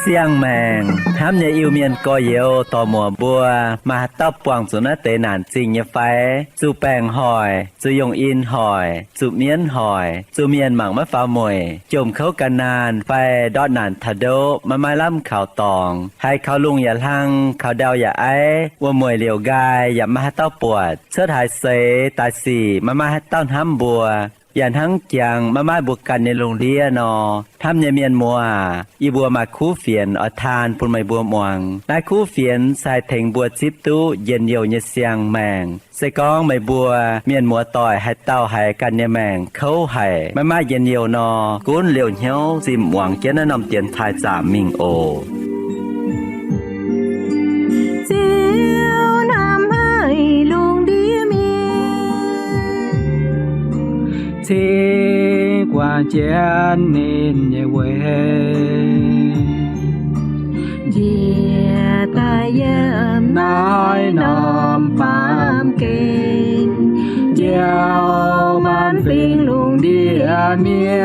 Siang mèng, hám nhà yêu miền coi yếu tò mùa bùa, mà tóc quảng xuống nó tế nản trình như phái, chú bèng hỏi, chú dùng in hỏi, chú miên hỏi, chú miền mảng mất phá mùi, chùm khấu cả nàn, phai đọt nản thà đô, mà mai lắm khảo tòng, hay khảo lungอย่าlăng, khảo đauอย่าấy,ว่ามวยเหลียวกายอย่ามาให้เต้าปวดเสื้อหายเสตายสี่มาให้เต้าห้ำบัวอย่างทั้งจังมาบุกกันในโรงเรียนนอทำในเมียนมัวอีบัวมาคู่เฟียนอทานปุ่นไม่บัวมวงได้คู่เฟียนใส่เถงบัวจิบตู้เย็นเยียวเนเสียงแมงใส่กองไม่บัวเมียนมัวต่อยให้เต้าให้กันในแมงเขาให้มาเย็นเยียวนอกุ้นเหลียวเหี้ยวจิมหวังเจนนำเตียนทายจ่ามิงโอThế qua chén nên nhẹ quê Dìa ta dâm nói nòm phạm kinh Gieo man phiền luôn địa miên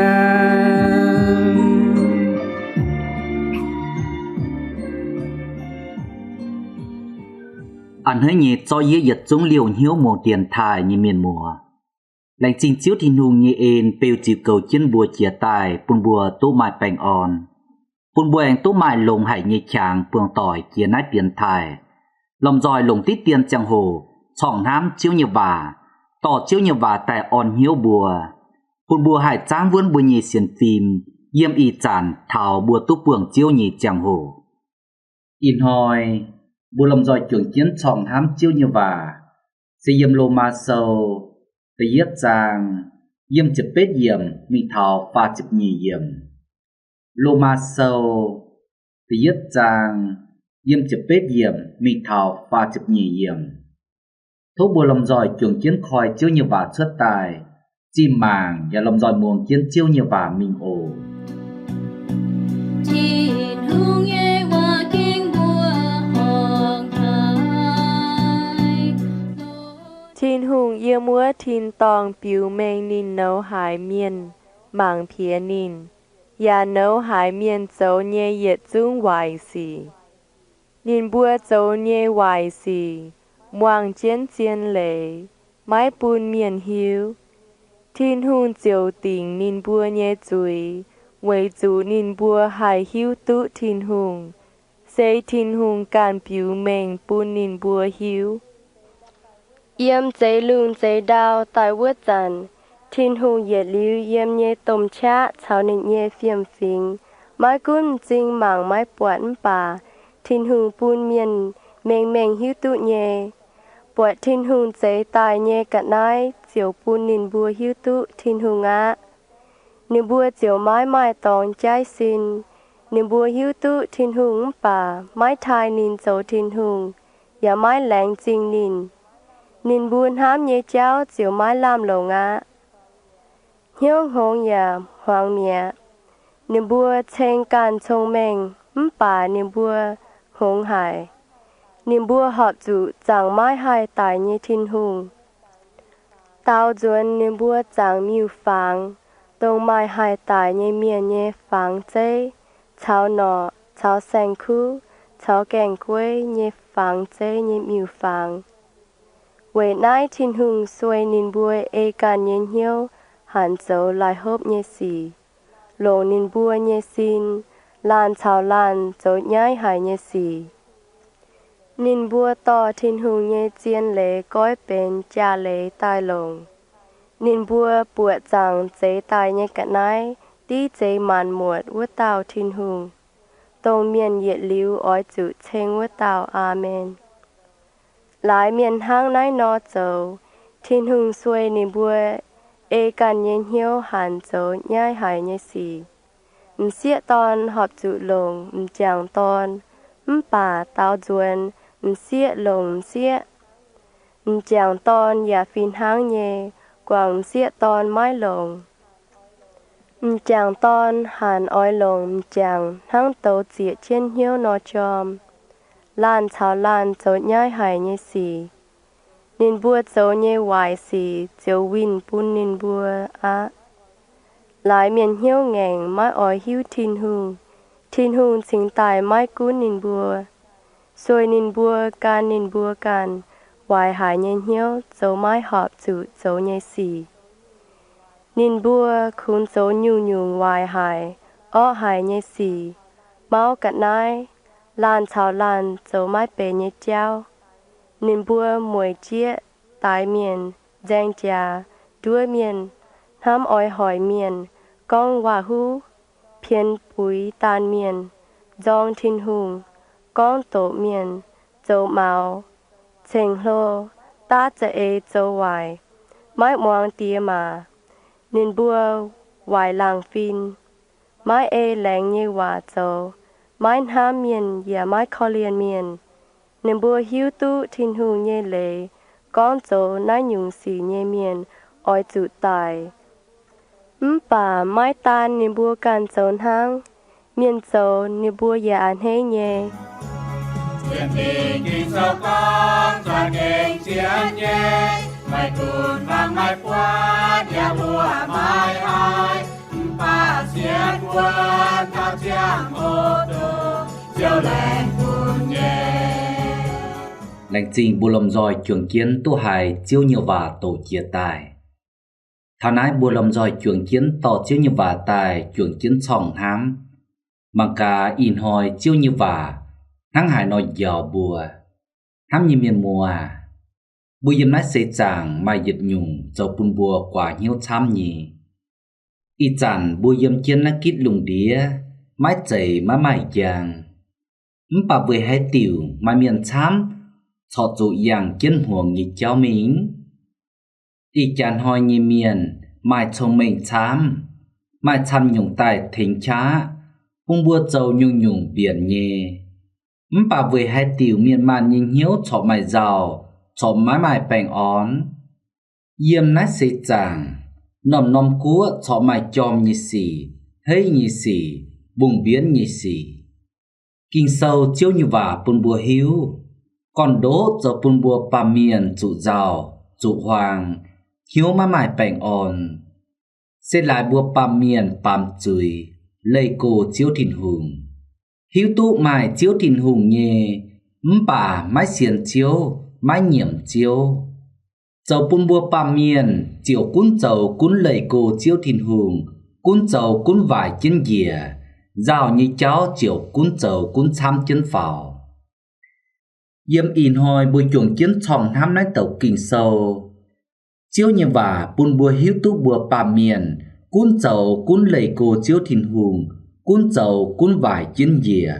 Anh hãy nhớ cho dễ dật chúng liều hiếu một tiền thải như miền mùa Lành trình chiếu thì nung như ên bêu chịu cầu chân bùa chia tài Bùn bùa tố mại bành on Bùn bùa anh tố mại lồng hãy như chàng phương tỏi chia nát tiền thải Lòng dòi lồng tít tiền chẳng hồ Chỏng hám chiếu như bà Tỏ chiếu như bà tại on hiếu bùa Bùn bùa hãy tráng vươn bùa nhì xiên phim Yêm y chản thảo bùa tố phương chiếu nhì chẳng hồ In hỏi Bùa lòng dòi trưởng chiến chỏng hám chiếu như bà Sẽ yêm lô ma sâu Tây yết giang Yêm chụp bết yểm Mì thảo pha chụp nhì yểm Lô ma sâu Tây yết giang Yêm chụp bết yểm Mì thảo pha chụp nhì yểm Thố bùa lòng giỏi trường chiến khói chiếu như bà xuất tài Chim màng và lòng giỏi muồng chiến chiếu như bà mình ổ Thiên hùng yêu múa thiên tòng biểu mệnh nín nấu hải miên, mạng phía nín. Nhà nấu hải miên dấu nhé yết dung hoài xì. Nín bùa dấu nhé hoài xì, muang chiến chiến lệ, mái bùn miền hiếu. Thiên hùng diệu tình nín bùa nhé dùi, quay dù nín bùa hải hiếu tụ thiên hùng. Xây thiên hùng can biểu mệnh bùn nín bùa hiếu. Yếm giấy lương giấy đào tại vớt dần, thiên hùng yết lưu yếm nhé tôm chá chào nên nhé phiêm phình, mái cún dinh mảng mái buồn bà, thiên hùng bùn miền mèn hiếu tụ nhé, buồn thiên hùng giấy tài nhé cả nái, chiều bùn nín bùa hiếu tụ thiên hùng á, nín bùa chiều mái tòng trái xin, nín bùa hiếu tụ thiên hùng bà, mái thai nín dấu thiên hùng, ya mái lạnh dinh nín. Nín buồn hám nhé cháu chiều mái làm lầu ngã. Hiếu hông ya hoàng mẹ. Nín bùa chênh can thông mệnh, bà nín bùa hông hải. Nín bùa hợp dụ chẳng mái hai tài nhé thiên hùng. Tao duân nín bùa chẳng miêu phang, đông mai hai tài nhé miền nhé phang dây. Cháu nọ, cháu xanh khu, cháu kèng quê nhé phang dây nhé miêu phang. Vậy nãy thiên hùng xuôi nín bùa ê can nhiên hiếu, hẳn dấu lại hộp nhé xì. Lộ nín bùa nhé xin, lan chào lan dấu nhái hải nhé xì. Nín bùa tỏ thiên hùng nhé chiên lệ gói bên cha lệ tai lồng. Nín bùa bùa chẳng dễ tài nhé cả nãy, tí dễ màn muộn vua tàu thiên hùng. Tông miền yết lưu ói chữ chênh vua tàu. Amen. Lại miền hang nái nó dấu, thiên hùng xuôi nín bùa ê can nhiên hiếu hàn dấu nhai hải nhé xì. Xịa tòn họp dụ lồng, chẳng tòn, bà tao duân, xịa lồng xịa. Chẳng tòn ya phiên hang nhé, quảng xịa tòn mái lồng. chàng ton hàn oi lồng chàng thăng tấu diệt trên hiếu nó chom lan chào lan dấu nhai hải như xì nín bua dấu như hoài xì dấu win bún nín bua á lại miền hiếu ngành mái oi hiếu thiên hùng sinh tài mái cú nín bua xuôi nín bua can hoài hải nhân hiếu dấu mái họp chủ dấu như xì nín bua khún dấu nhung hoài hải ó hải như xì máu cạn nai lan chào lan dấu mái bề như cháu nín bua mùi chia tái miền giang trà đua miền hám oi hỏi miền con hòa hú phiền bùi tan miền dòng thiên hùng con tổ miền dấu màu chênh lô taจะเอ dấu hoài mái muang tía mà nín bua hoài làng phin mái làng như hòa dấu mái hám miền và mái khó liên miền nín bua hiếu tu thiên hùng như lệ con dấu nái nhung xì như miền oi chủ tài bà mái tan nín bua can dấu hang miền dấu nín bua ya an hê nhé Chuyện tình kinh sâu con toàn kênh chiến nhé mày cùn vang mày qua nhà mùa mai ai bà xiên quân thao chiang ô tô chiều lên cùn nhé lành trình bù lầm dòi chuồng kiến tu hài chiếu nhiều và tổ chia tài thảo nái bù lầm dòi chuồng kiến tỏ chiếu nhiều và tài chuồng kiến sòng hám mà cả in hồi chiếu nhiều và nắng hải nói giàu bùa hám như miền mùa bùi yếm nái xây chàng mai dịp nhung dầu bùn bùa quả nhiêu chám nhì y chàn bùi yếm chiên nát kít lùng đĩa mái chảy mái giang bà vừa hai tiểu mai miền chám thọ dụ yang chân huồng như cháu mình y chàn hoi như miền mai thông mình mai chăm nhung tài thính chá bùn bùa dầu nhung biển nhẹ bà vừa hai tiểu miền man nhìn hiếu cho mày giàu cho mái bèn ón yếm nát xây chàng nòm cúa cho mày chom như xì thấy như xì bùng biến như xì kinh sâu chiếu như vả bùn bùa hiếu còn đố cho bùn bùa bà miền chủ giàu chủ hoàng hiếu mái bèn ón sẽ lại bùa bà miền bàm chùi lây cô chiếu thìn hùng hiếu tụ mài chiếu thìn hùng nhé bà mái xiên chiếu mái nhiễm chiếu dầu bún bùa bà miền chiều cún dầu cún lầy cô chiếu thìn hùng cún dầu cún vải chân dìa rào như cháu chiều cún dầu cún xăm chân phào yếm in hoi bùi chuồng chiến chòng hám nái tàu kinh sâu chiếu như và bún bùa hiếu tụ bùa bà miền cún dầu cún lầy cô chiếu thìn hùng cún dầu cún vải chân dìa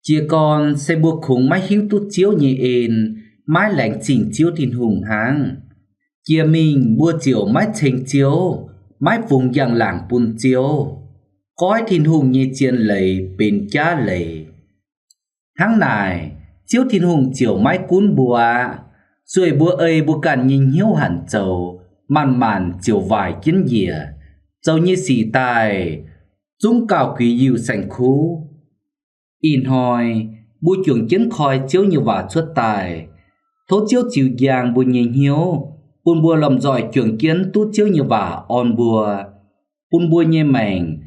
chia con sẽ buộc khủng mái hiếu tút chiếu như ên mái lạnh chỉnh chiếu thìn hùng háng chia mình bua chiều mái chênh chiếu mái vùng dạng làng bùn chiếu cõi thìn hùng như chiên lầy bên cha lầy tháng này chiếu thìn hùng chiều mái cún bùa rồi bùa ơi bùa cản nhìn hiếu hẳn chầu màn chiều vải chân dìa chầu như xì tài dũng cao quý yêu sành khú in hoi bùi chuồng chiến khoi chiếu như vả xuất tài thố chiếu chịu giang bùi nhìn hiếu bùn bùa lầm giỏi chuồng kiến tút chiếu như vả on bùa bùn bùa nhê mảnh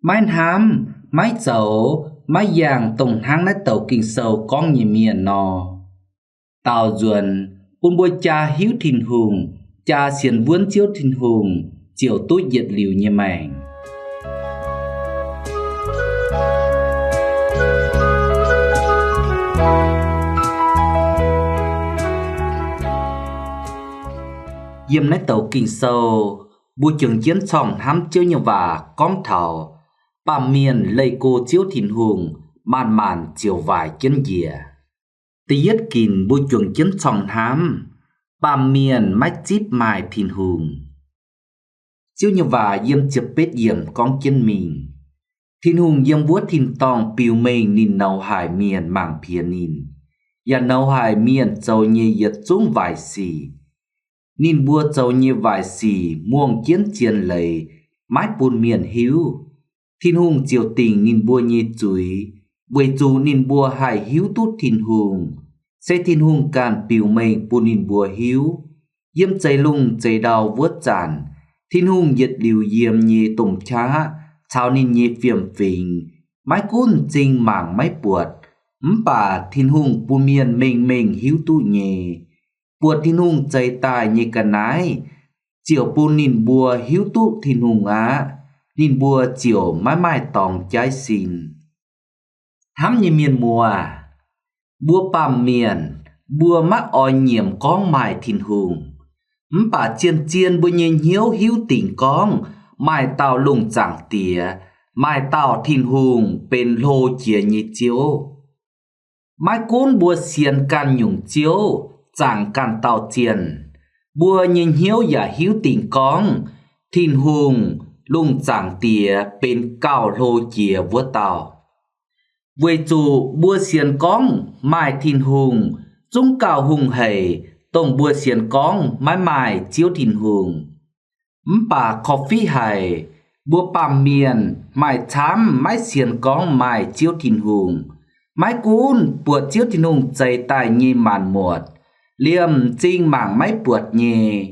mái hám mái dầu mái giang tổng hang nát tàu kinh sâu con như miền nò tàu ruồn bùn bùa cha hiếu thìn hùng cha xiên vươn chiếu thìn hùng chiều tút diệt liều như mảnh yếm nái tàu kinh sâu bùi trường chiến chòng hám chiếu như vả con thảo bà miền lây cô chiếu thìn hùng màn chiều vải chân dìa tí yết kìn bùi trường chiến chòng hám bà miền mái chíp mài thìn hùng chiếu như vả yếm chụp bết yếm con chân mình thìn hùng yếm vuốt thìn tòng piu mây nín nấu hải miền mảng phía nín ya nấu hải miền dầu nhì yết dũng vải xì nín bua dầu như vài xì muông chiến chiên lầy mái buồn miền hiếu thiên hùng chiều tình nhìn bùa nhị chuối buổi dù nhìn bùa hài hiếu tút thiên hùng sẽ thiên hùng càn biểu mình buồn nhìn bùa hiếu yếm cháy lung cháy đào vớt chản thiên hùng nhiệt liều yếm nhị tùng chá chào nhìn nhị phiểm phình mái cún chinh mảng mái buột bà thiên hùng buồn miền mình hiếu tụ nhẹ buột thiên hùng cháy tài nhị cả nái chiều buồn nhìn bùa hiếu tụ thiên hùng á nhìn bùa chiều mãi mãi tòng trái xin hám như miền mùa bùa bàm miền bùa mắc oi nhiệm con mài thiên hùng bà chiên chiên bùa nhìn hiếu hiếu tỉnh con mài tàu lùng chẳng tỉa mài tàu thiên hùng bên lô chia như chiếu mái cún bùa xiên can nhung chiếu chẳng can tàu chiên bùa nhìn hiếu giả hiếu tỉnh con thiên hùng lung chẳng tỉa bên cao lô chia vua tàu với chủ bùa xiên con mai thiên hùng trung cao hùng hầy tổng bùa xiên con mãi mãi chiếu thiên hùng bà coffee hầy bùa bàm miền mãi chám mãi xiên con mãi chiếu thiên hùng mãi cún bùa chiếu thiên hùng dày tài nhì màn muột liềm trinh mảng mãi buột nhì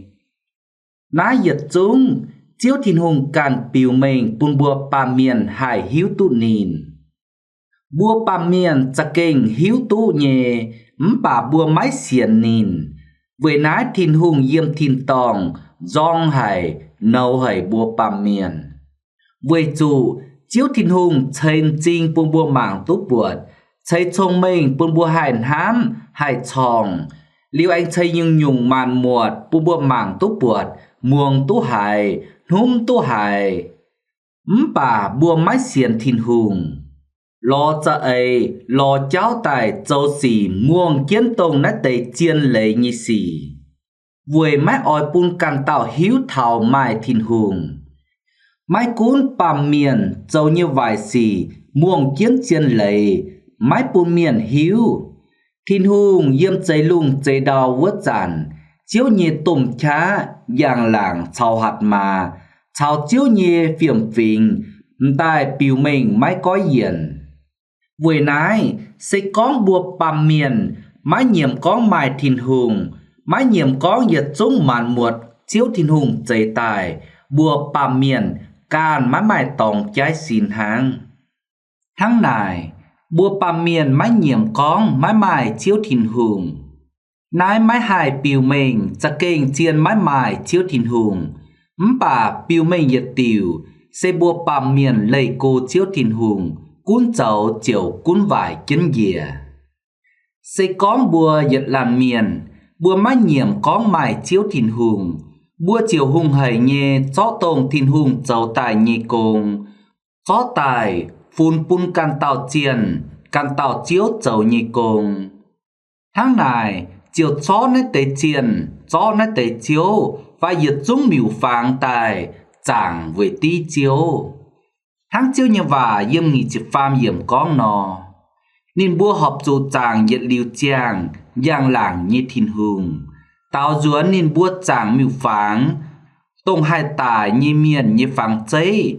nái giật chúng chiếu thiên hùng càn biểu mình bùn bùa bàm miền hài hiếu tụ nín bùa bàm miền chả kênh hiếu tụ nhẹ bà bùa mái xiên nín với nái thiên hùng yếm thiên tòng dòng hải nâu hải bùa bàm miền với chủ chiếu thiên hùng chênh trinh bùn bùa mảng tụ buột cháy thông minh bùn bùa hải hám hải chòng liêu anh cháy nhưng nhung màn muột bùn bùa mảng tụ buột muông tụ hải núm tụ hải bà bùa mái xiên thiên hùng lo cho ấy lo cháu tài châu xỉ muông kiến tông nát tây chiên lấy như xỉ vui mái oi bún can tạo hiếu thảo mai thiên hùng mái cún bàm miền châu như vài xỉ muông kiến chiên lấy mái bún miền hiếu thiên hùng yếm cháy lung cháy đào vớt giản chiếu nhị tùm chá giang làng chào hạt mà chào chiếu nhị phiểm phình tài biểu mình mái có hiền với nái sẽ có bùa bàm miền mái nhiệm có mai thiên hùng mái nhiệm có nhiệt chúng màn muột chiếu thiên hùng dày tài bùa bàm miền can mái mái tòng trái xin hàng tháng này bùa bàm miền mái nhiệm có mái mái chiếu thiên hùng nái mái hài biểu mình chả kênh chiên mái mái chiếu thiên hùng bà biểu mình nhiệt tiểu sẽ bùa bàm miền lấy cô chiếu thiên hùng cún chậu chiều cún vải chân dìa sẽ có bùa giật làm miền bùa mái nhiệm có mài chiếu thiên hùng bùa chiều hùng hầy nhê chó tông thiên hùng chậu tài nhê cồn chó tài phun pun can tàu chiếu chậu nhê cồn tháng này chiều chó nét tế chiên chó nét tế chiếu và giật chúng miểu phàng tài chẳng với tí chiếu tháng chiếu như và yếm nghị chỉ phàm yếm con nó nên bùa họp dù chàng nhiệt liều chàng giang làng như thiên hùng tao dũa nên bùa chàng miểu phàng tông hai tài như miền như phàng cháy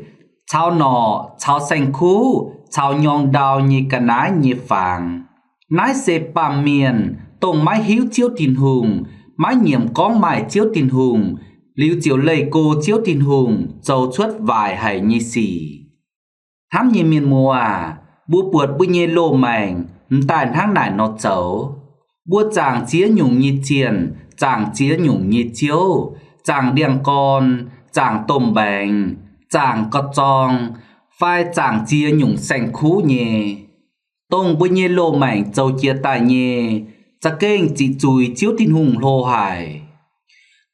chào nọ chào xanh khú chào nhong đào như cả nái như phàng nái xê bàm miền tông mái hiếu chiếu thiên hùng mái nhiệm có mái chiếu thiên hùng liêu chiếu lây cô chiếu thiên hùng châu xuất vài hay như xì hám như miền mùa bùa buột bùa nhê lô mảnh tại tháng này nó chấu bùa chàng chía nhung như chiền chàng chía nhung như chiếu chàng điang con chàng tôm bèn chàng có tròn phai chàng chia nhung xanh khú nhê tông bùa nhê lô mảnh châu chia tài nhê chả kênh chỉ chùi chiếu thiên hùng lô hải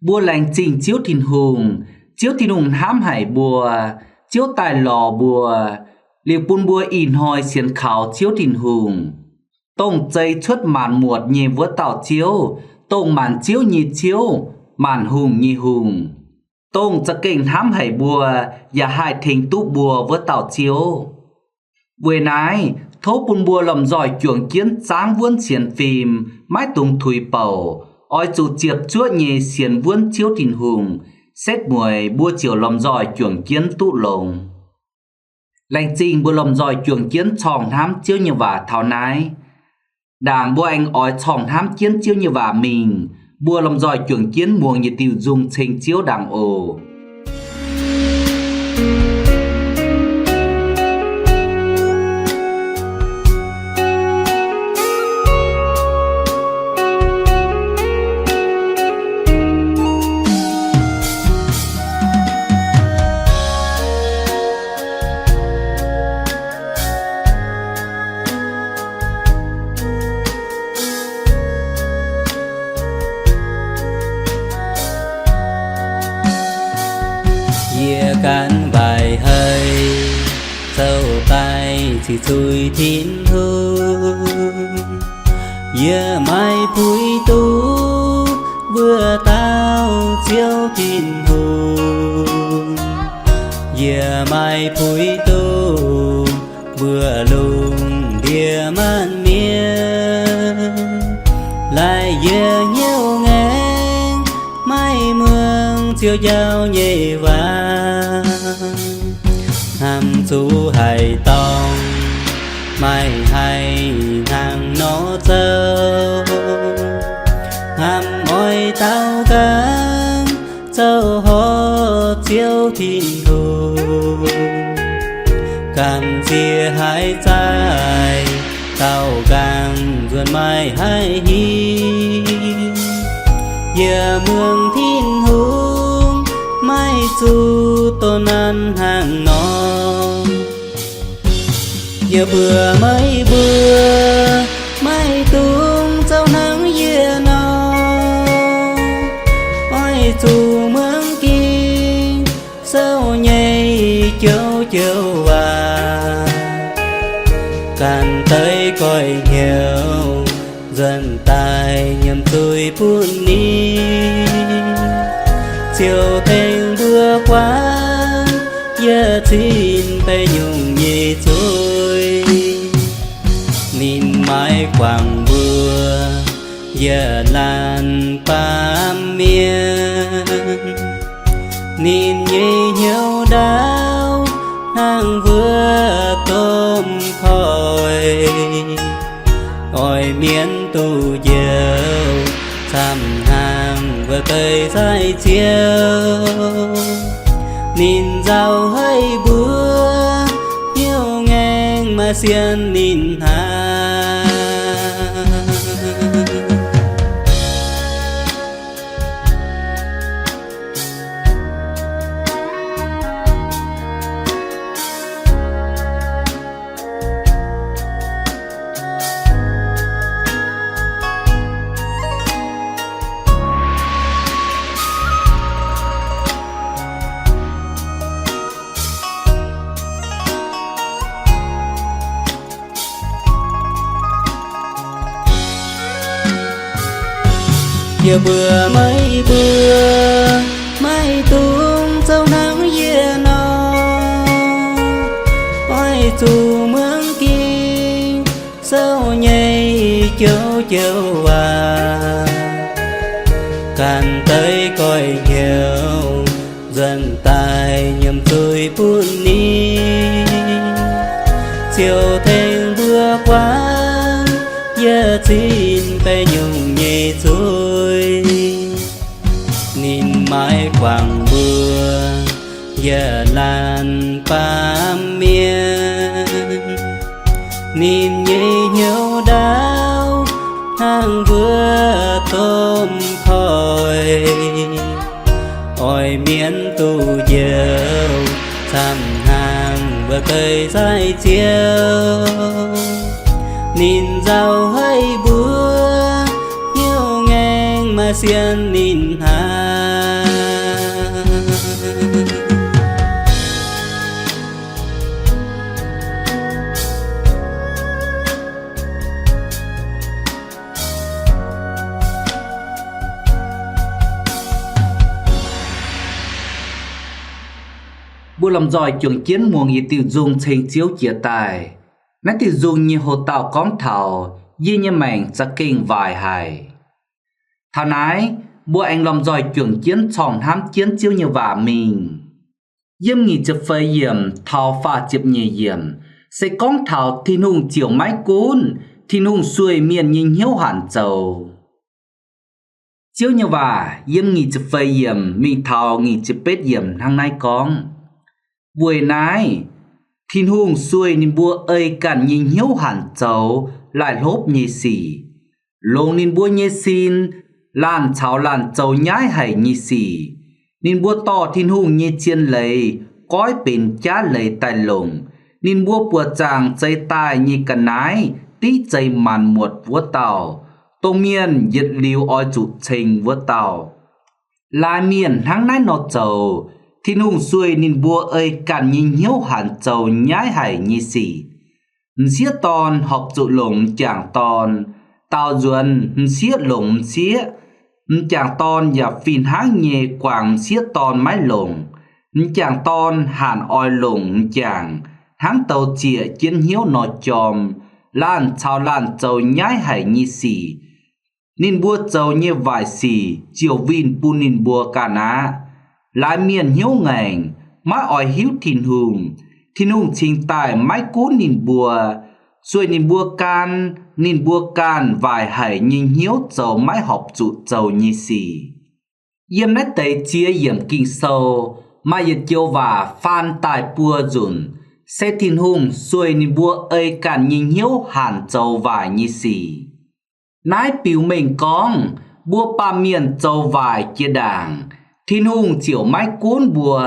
bùa lành trình chiếu thiên hùng hám hải bùa chiếu tài lò bùa liều bùn bùa in hoi xiên khảo chiếu thiên hùng tông dây chuất màn muột nhẹ vỡ tạo chiếu tông màn chiếu nhị chiếu màn hùng nhị hùng tông chả kênh hám hải bùa và hai thình tụ bùa vỡ tạo chiếu với nái thố bùn bùa làm giỏi chuồng kiến sáng vươn xiên phim mái tung thùy bầu oi chủ chiệp chúa nhẹ xiên vươn chiếu thiên hùng xét mùi bua chiều lòng giỏi chuẩn kiến tụ lồng lành trình bua lòng giỏi chuẩn kiến chòng thám chiếu như vả thảo nái đảng bua anh ói chòng thám chiến chiếu như vả mình bua lòng giỏi chuẩn kiến muồng như tiêu dung trình chiếu đảng ồ cán bài hơi sâu tay chỉ chui thiên thu giờ mai vui tu vừa tao chiếu thiên thu giờ mai vui tu vừa lùng địa man miên lại giờ nhiều ngang mai mương chiều giao nhẹ vàng hàm chú hải tòng mai hay hàng nó châu hàm môi tao cán châu hò chiếu thiên thu cảm chia hai trái tao càng duyên mai hai hi giờ mương thiên hùng mai chu tôn ăn hàng non giờ bữa mấy bữa mai tung châu nắng dưa nó ôi chu mương kinh sâu nhảy châu châu à càn tới coi nhiều dần tài nhầm tôi buồn đi chiều thành vừa qua giờ xin bay nhung nhẹ trôi nhìn mãi quảng bừa giờ lan pam miên nhìn nhẹ nhau đau hàng vừa tôm khói ôi miến tu dầu xăm hàng vừa cây dài chiều nhìn giàu hơi búa yêu ngang mà xiên nhìn hàng giờ bữa mấy bữa mai tung châu nắng dưa nó ôi chu mương kinh sâu nhảy châu châu à càn tới coi nhiều dần tài nhầm tôi buồn đi chiều thành vừa qua giờ xin bay nhung nhẹ trôi nhìn mãi quảng bừa giờ lan pam miên nhìn nhẹ nhau đau hàng vừa tôm khói ôi miến tu dầu xăm hàng vừa cây dài chiều nhìn giàu hơi búa yêu ngang mà xiên nhìn hàng bua lòng giỏi chuẩn chiến muồng y tiêu dung thành chiếu chia tài nãy tiêu dung như hồ tàu cóng thảo như mảnh ra kinh vài hài thảo nái bùa anh lòng giỏi chuẩn chiến chọn hám chiến chiêu như vả mình yếm nghỉ chụp phơi yểm thảo pha chụp nhẹ yểm sẽ con thảo thiên hùng chiều mái cún thiên hùng xuôi miền nhìn hiếu hẳn dầu chiếu như vả yếm nghỉ chụp phơi yểm mình thảo nghỉ chụp bết yểm hàng nay con buổi nái thiên hùng xuôi nên bùa ơi cản nhìn hiếu hẳn dầu lại lốp nhẹ xỉ lông nên bùa nhẹ xin lan cháo lan dầu nhái hay nhẹ xỉ nên bùa to thiên hùng như chiên lấy cõi bền chá lấy tài lồng nên bùa bùa chàng dây tai như cần nái tí dây màn muột vua tàu tô miên diệt liu oi chủ trình vua tàu lai miền tháng nái nọ dầu thiên hùng xuôi nên bùa ơi cản nhìn hiếu hẳn dầu nhái hay như xỉ xía ton học trụ lồng chàng ton tàu duẩn xía lồng xía chàng ton và phìn háng nhẹ quảng xía ton mái lồng chàng ton hàn oi lồng chàng háng tàu chìa chiến hiếu nọ chòm lan chào lan châu nhái hải nhi xỉ nên bua châu như vài xỉ chiều vin pu nên bua cả ná lại miền hiếu ngành mái oi hiếu thiên hùng trình tài mái cú nên bua xuôi nên bua can vài hải nhìn hiếu dầu mái học trụ dầu như xì yếm nét tây chia yếm kinh sâu mai yết chiêu và phan tài bua dùn xe thiên hùng xuôi nên bua ơi can nhìn hiếu hàn dầu vài như xì nái biểu mình con bua ba miền dầu vài chia đảng thiên hùng chiều mái cuốn bua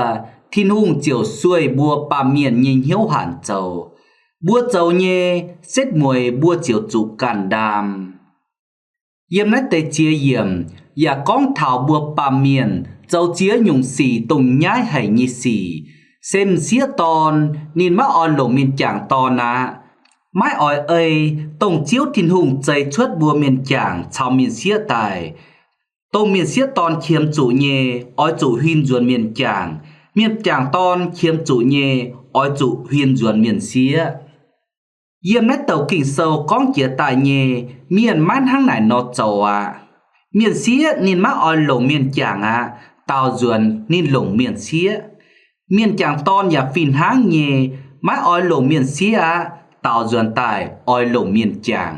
thiên hùng chiều xuôi bua ba miền nhìn hiếu hàn dầu bua dầu nhé xét mùi bua chiều trụ càn đàm yếm nét tê chia yếm và con thảo bua ba miền dầu chia nhung xì tùng nhái hay như xì xem xía ton nên má oi lồng miền chàng ton á mái oi ơi tông chiếu thiên hùng dây chuốt bua miền chàng chào miền xía tài tông miền xía ton khiêm chủ nhé oi chủ huyên ruột miền chàng ton khiêm chủ nhé oi chủ huyên ruột miền xía yếm nét tàu kinh sâu con chia tài nhé miền mát hang này nó trầu à miền xía nên má oi lồng miền chàng à tàu ruồn nên lồng miền xía miền chàng ton và phìn hang nhé má oi lồng miền xía à tàu ruồn tài oi lồng miền chàng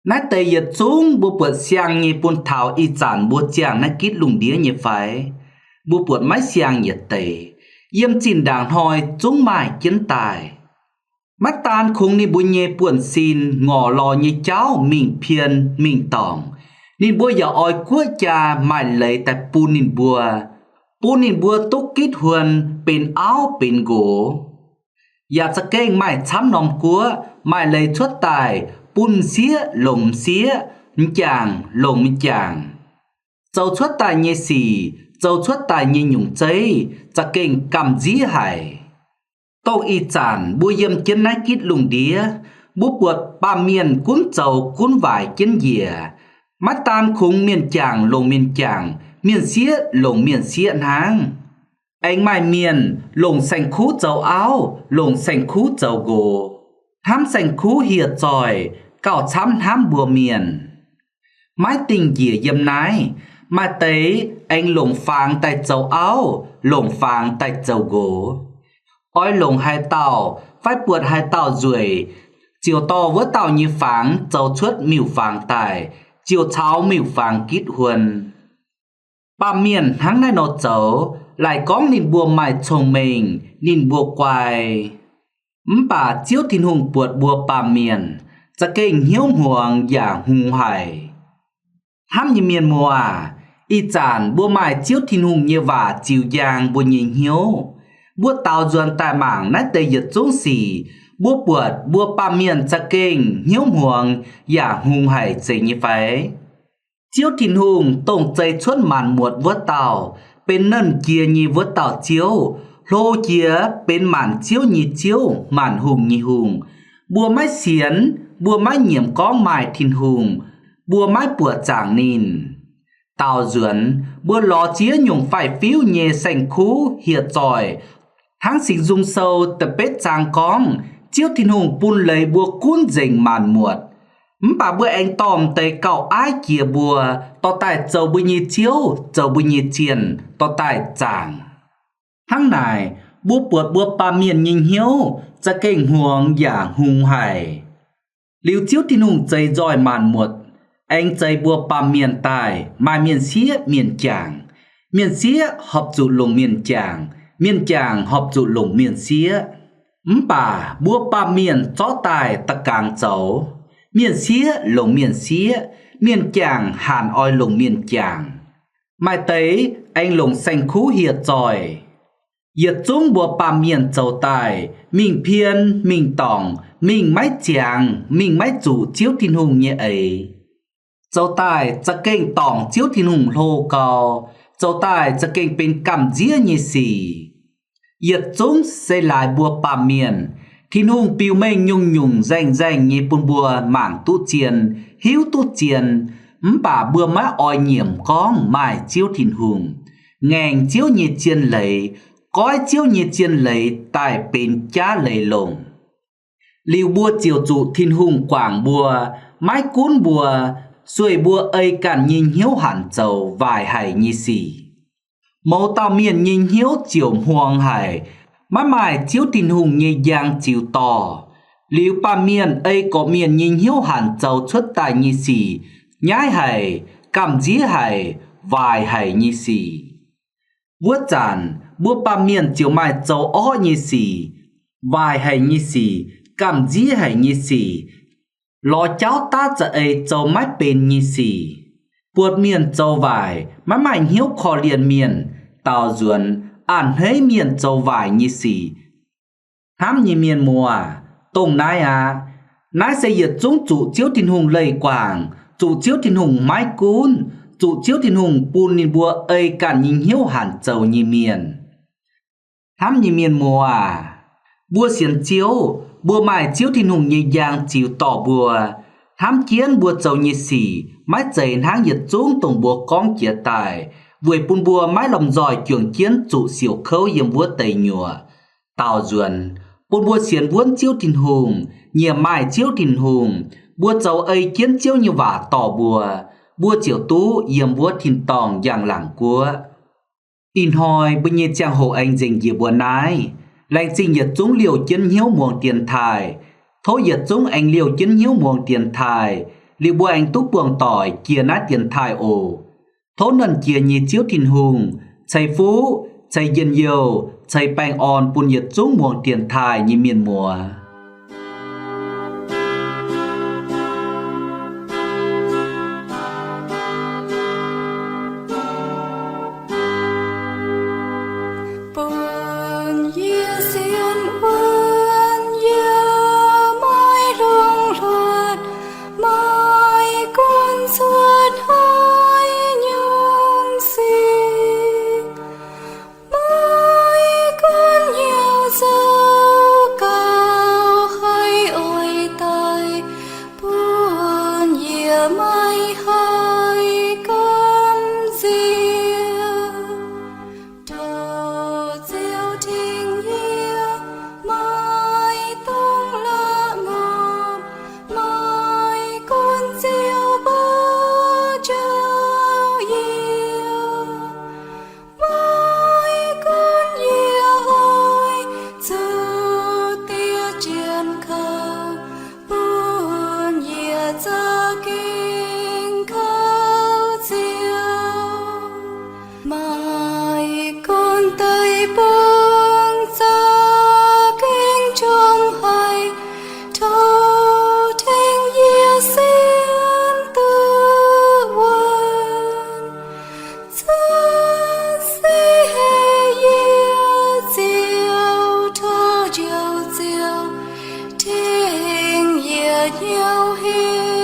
nát tây yết chúng bố bột xiang nhé bún thảo y chản bố chàng nát kít lùng đĩa nhé phải bố bột mái xiang nhé tây yếm chín đảng hoi chúng mãi kiến tài mắt tan khung ni bùi nhẹ buồn xin ngỏ lò như cháu mình phiền mình tỏng nên bùa giờ oi cuối cha mãi lấy tại pu nín bùa túc kít huân bên áo bên gỗ ya sa keng mai chám nom cua mai lấy chuất tài pun xía lồng xía chàng lồng chàng dầu chuất tài nhẹ xì dầu chuất tài nhẹ nhung cháy sa keng cầm dí hải tô y chản bùa yếm kiến nái kít lùng đĩa bố buột ba miền cuốn dầu cuốn vải kiến dìa mắt tan khung miền chàng lồng miền chàng miền xía lồng miền xía háng anh mai miền lồng xanh khú dầu áo lồng xanh khú dầu gỗ hám xanh khú hiệt tròi cào chám hám bùa miền mái tình dìa yếm nái mai tế anh lồng phàng tại dầu áo lồng phàng tại dầu gỗ oi lồng hai tàu phải buột hai tàu ruồi chiều to với tàu như pháng dầu chuốt mỉu phàng tài chiều cháo mỉu phàng kít huân ba miền tháng nay nó dấu lại có nên bùa mài chồng mình nên bùa quài bà chiếu thiên hùng buột bùa ba miền ra kênh hiếu huồng và hùng hải hám như miền mùa y chản bùa mài chiếu thiên hùng như vả chiều giang bùa nhìn hiếu bùa tàu duẩn tài mảng nát tây yết xuống xì bùa buột bùa ba miền ra kênh hiếu huồng và hùng hải dễ như phải chiếu thiên hùng tổng dây chuốt màn muột vớt tàu bên nân kia như vớt tàu chiếu lô kia bên màn chiếu như chiếu màn hùng như hùng bùa mái xiến bùa mái nhiễm có mài thiên hùng bùa mái bùa chàng nín tàu duẩn bùa lò chía nhung phải phiếu nhẹ xanh khú hiệt tròi tháng sinh dung sâu tập bết chàng con chiếu thiên hùng bùn lấy bùa cuốn dình màn muột Bà bữa anh tòm tới cậu ai kia bùa, tỏ tại châu bùi nhị chiếu, châu bùi nhị chiền, tỏ tại chàng. Hăng này, bố buộc bùa bà miền nhìn hiếu, cha kênh huồng giả hung hải. Liêu chiếu thiên hùng chơi giỏi màn một, anh chơi bùa bà miền tài, mai miền xía miền chàng. Miền xía hợp dụ lùng miền chàng hợp dụ lùng miền xía. Bà bùa bà miền chó tài ta càng cháu. Miền xía, miền chàng hàn oi lùng miền chàng. Mai tới anh lùng xanh khú hiệt rồi. Hiệt chúng bùa bà miền cháu tài, mình phiên, mình tỏng, mình mái chàng, mình mái chủ chiếu thiên hùng như ấy. Cháu tài cha kênh tỏng chiếu thiên hùng lô cao, cháu tài cha kênh bên cầm dĩa như xì. Hiệt chúng xây lại bùa bà miền, thiên hùng piu mênh nhung danh như bùn bùa mảng tu chiền, hiếu tu chiền. Bà bùa má oi nhiễm con mai chiếu thiên hùng, ngành chiếu như chiên lấy, cõi chiếu như chiên lấy tại bên cha lấy lồng. Liu bùa chiều trụ thiên hùng quảng bùa, mái cuốn bùa, xuôi bùa ấy cản nhìn hiếu hẳn dầu vài hải như xì. Mẫu tao miền nhìn hiếu chiều huang hải, mãi mãi chiếu thiên hùng như giang chiều to. Liu ba miền ấy có miền nhìn hiếu hẳn dầu xuất tài như xì, nhái hải, cảm dĩ hải, vài hải như xì. Vua chàn, bùa ba miền chiều mai dầu ó như xì, vài hải như xì, cảm dĩ hải như xì. Lò cháu ta giờ ấy dầu mái bên như xì. Buột miền dầu vải, mãi mãi hiếu khó liền miền, tao duẩn, ản hấy miền dầu vải như xì. Hám như miền mùa, tông nái nái xây dựng chúng chủ chiếu thiên hùng lầy quảng, chủ chiếu thiên hùng mái cún, chủ chiếu thiên hùng bùn nhìn bùa ấy cản nhìn hiếu hẳn dầu như miền. Hám như miền mùa, bùa xiên chiếu, bùa mải chiếu thiên hùng như giang chiếu tỏ bùa. Hám kiến bùa dầu như xỉ, mái dày háng nhiệt chúng tổng bùa con chia tài. Vùi bùn bùa mái lòng giỏi trường chiến trụ xỉu khâu yếm bùa tây nhùa. Tào duẩn, bùn bùa xiên vuốn chiếu thiên hùng, nhìa mải chiếu thiên hùng. Bùa dầu ấy kiến chiếu như vả tỏ bùa, bùa chiếu tú yếm bùa thiên tòng dạng làng cua. In hỏi bùi nhị chàng hộ anh dình dì bùa nái. Lành sinh nhiệt chúng liều chiến hiếu muồng tiền thải. Thố nhiệt chúng anh liều chiến hiếu muồng tiền thải. Liều bùa anh túc buồng tỏi kia nát tiền thải ổ. Thố nần kia nhị chiếu thiên hùng, chạy phú, chạy dân dầu, chạy bang on bùn nhiệt chúng muồng tiền thải như miền mùa. Thiên diệu hiếu